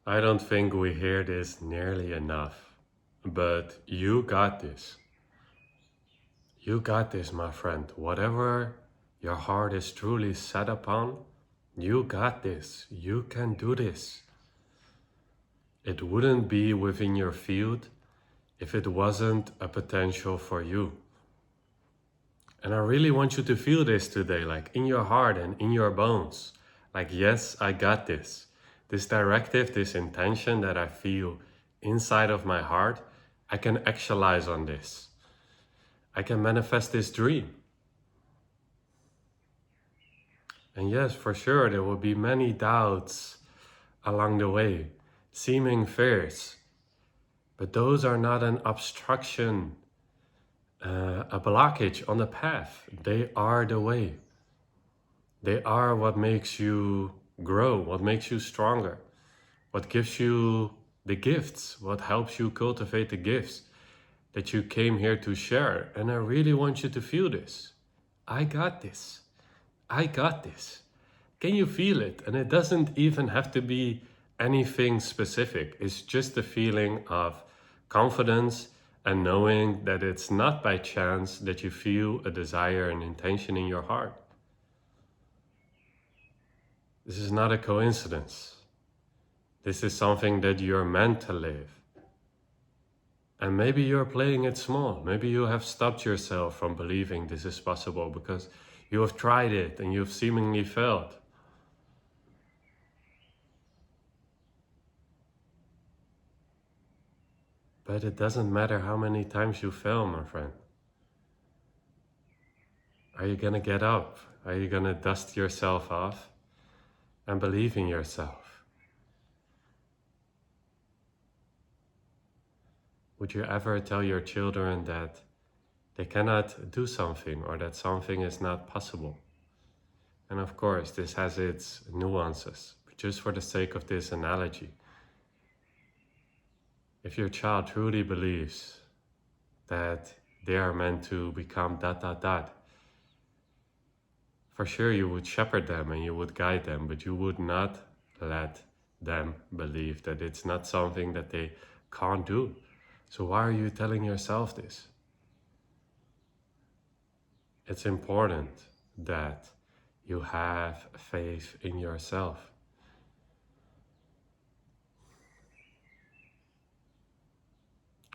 I don't think we hear this nearly enough, but you got this. You got this, my friend. Whatever your heart is truly set upon, you got this. You can do this. It wouldn't be within your field if it wasn't a potential for you. And I really want you to feel this today, like in your heart and in your bones. Like, yes, I got this. This directive, this intention that I feel inside of my heart, I can actualize on this. I can manifest this dream. And yes, for sure, there will be many doubts along the way, seeming fears. But those are not an obstruction, a blockage on the path. They are the way. They are what makes you grow, what makes you stronger, what gives you the gifts, what helps you cultivate the gifts that you came here to share. And I really want you to feel this. I got this. I got this. Can you feel it? And it doesn't even have to be anything specific. It's just the feeling of confidence and knowing that it's not by chance that you feel a desire and intention in your heart. This is not a coincidence. This is something that you're meant to live. And maybe you're playing it small. Maybe you have stopped yourself from believing this is possible because you have tried it and you've seemingly failed. But it doesn't matter how many times you fail, my friend. Are you gonna get up? Are you gonna dust yourself off and believe in yourself? Would you ever tell your children that they cannot do something or that something is not possible? And of course, this has its nuances, but just for the sake of this analogy, if your child truly believes that they are meant to become ... for sure you would shepherd them and you would guide them, but you would not let them believe that it's not something that they can't do. So why are you telling yourself this? It's important that you have faith in yourself.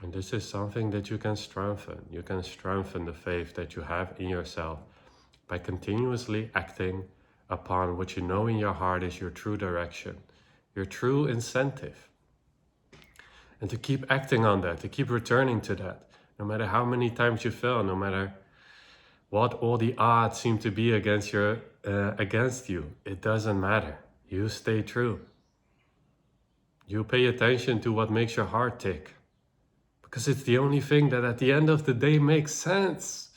And this is something that you can strengthen. You can strengthen the faith that you have in yourself by continuously acting upon what you know in your heart is your true direction, your true incentive. And to keep acting on that, to keep returning to that, no matter how many times you fail, no matter what all the odds seem to be against you, it doesn't matter. You stay true. You pay attention to what makes your heart tick, because it's the only thing that at the end of the day makes sense.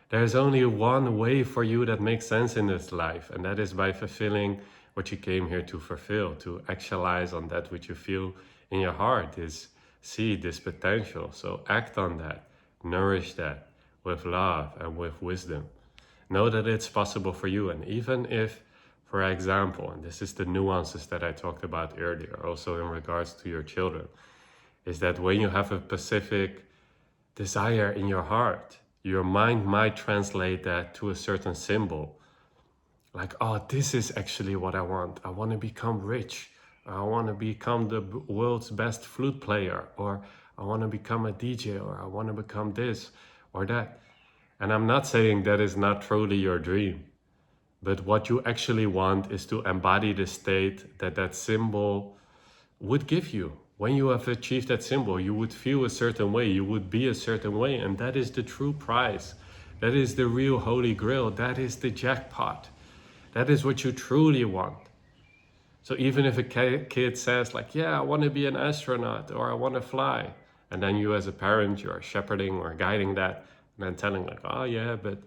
There's only one way for you that makes sense in this life, and that is by fulfilling what you came here to fulfill, to actualize on that which you feel in your heart, this seed, this potential. So act on that, nourish that with love and with wisdom. Know that it's possible for you. And even if, for example, and this is the nuances that I talked about earlier, also in regards to your children, is that when you have a specific desire in your heart, your mind might translate that to a certain symbol. Like, oh, this is actually what I want. I want to become rich. I want to become the world's best flute player, or I want to become a DJ, or I want to become this or that. And I'm not saying that is not truly your dream, but what you actually want is to embody the state that that symbol would give you. When you have achieved that symbol, you would feel a certain way, you would be a certain way, and that is the true prize. That is the real holy grail. That is the jackpot. That is what you truly want. So even if a kid says like, yeah, I want to be an astronaut, or I want to fly, and then you as a parent, you are shepherding or guiding that, and then telling like, oh yeah, but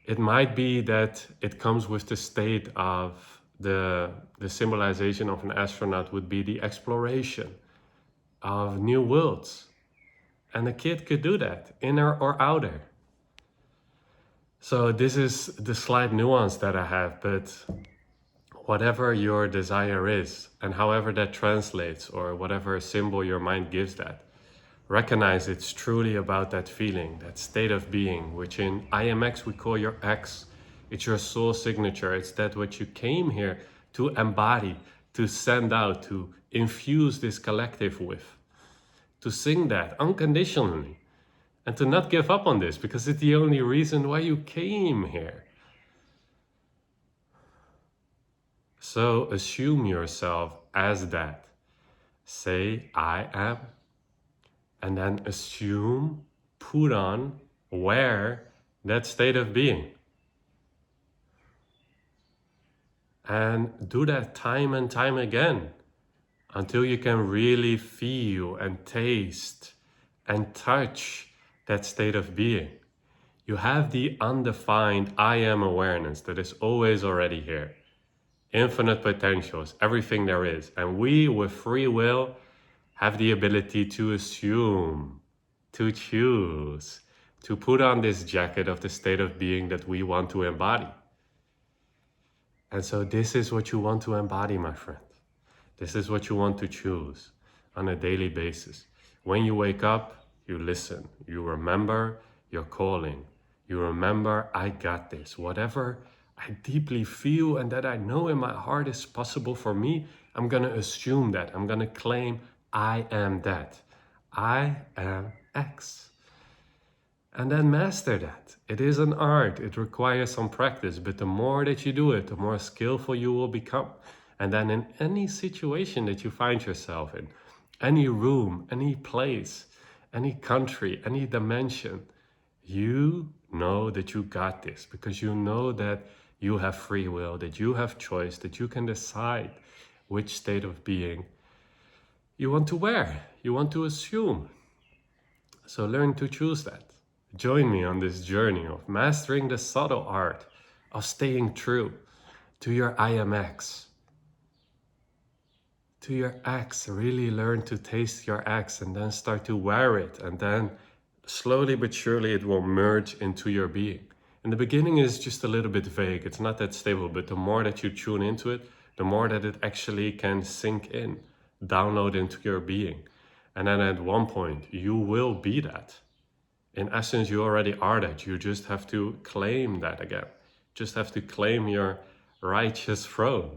it might be that it comes with the state of the symbolization of an astronaut would be the exploration of new worlds. And a kid could do that, inner or outer. So this is the slight nuance that I have, but whatever your desire is, and however that translates, or whatever symbol your mind gives that, recognize it's truly about that feeling, that state of being, which in IMX we call your X. It's your soul signature. It's that what you came here to embody, to send out, to infuse this collective with, to sing that unconditionally, and to not give up on this, because it's the only reason why you came here. So assume yourself as that. Say, I am, and then assume, put on, wear that state of being. And do that time and time again until you can really feel and taste and touch that state of being. You have the undefined I am awareness that is always already here. Infinite potentials, everything there is. And we, with free will, have the ability to assume, to choose, to put on this jacket of the state of being that we want to embody. And so this is what you want to embody, my friend. This is what you want to choose on a daily basis. When you wake up, you listen. You remember your calling. You remember, I got this. Whatever I deeply feel and that I know in my heart is possible for me, I'm going to assume that. I'm going to claim I am that. I am X. And then master that. It is an art. It requires some practice. But the more that you do it, the more skillful you will become. And then in any situation that you find yourself in, any room, any place, any country, any dimension, you know that you got this, because you know that you have free will, that you have choice, that you can decide which state of being you want to wear, you want to assume. So learn to choose that. Join me on this journey of mastering the subtle art of staying true to your IMX, to your X. Really learn to taste your X and then start to wear it, and then slowly but surely it will merge into your being. In the beginning it's just a little bit vague, it's not that stable, but the more that you tune into it, the more that it actually can sink in, download into your being. And then at one point you will be that. In essence, you already are that. You just have to claim that again. Just have to claim your righteous throne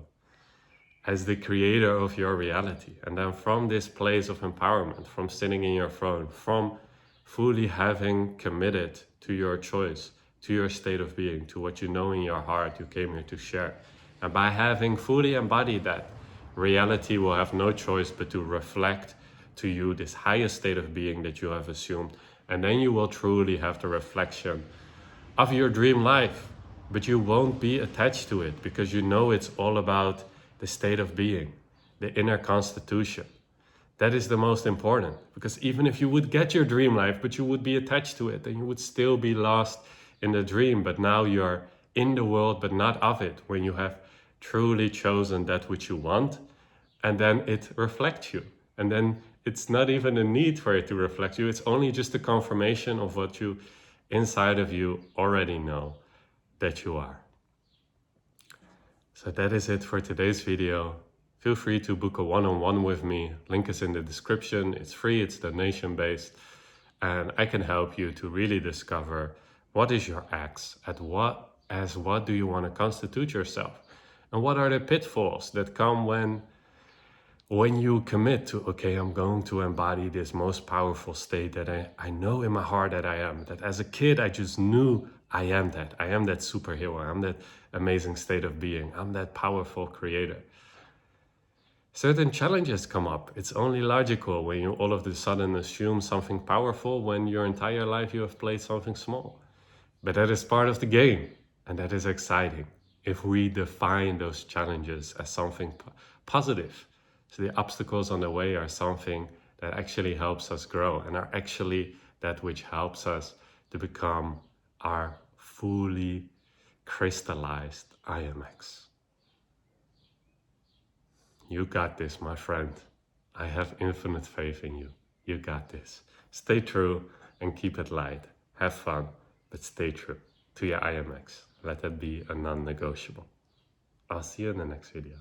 as the creator of your reality. And then from this place of empowerment, from sitting in your throne, from fully having committed to your choice, to your state of being, to what you know in your heart you came here to share. And by having fully embodied that, reality will have no choice but to reflect to you this highest state of being that you have assumed. And then you will truly have the reflection of your dream life. But you won't be attached to it, because you know it's all about the state of being, the inner constitution. That is the most important, because even if you would get your dream life, but you would be attached to it, then you would still be lost in the dream. But now you're in the world, but not of it, when you have truly chosen that which you want, and then it reflects you. And then it's not even a need for it to reflect you. It's only just a confirmation of what you inside of you already know that you are. So that is it for today's video. Feel free to book a one-on-one with me. Link is in the description. It's free, it's donation-based. And I can help you to really discover what is your X, as what do you want to constitute yourself? And what are the pitfalls that come when you commit to, okay, I'm going to embody this most powerful state that I know in my heart that I am. That as a kid, I just knew I am that. I am that superhero. I'm that amazing state of being. I'm that powerful creator. Certain challenges come up. It's only logical when you all of a sudden assume something powerful when your entire life you have played something small. But that is part of the game, and that is exciting if we define those challenges as something positive. So the obstacles on the way are something that actually helps us grow, and are actually that which helps us to become our fully crystallized IMX. You got this, my friend. I have infinite faith in you. You got this. Stay true and keep it light. Have fun, but stay true to your IMX. Let that be a non-negotiable. I'll see you in the next video.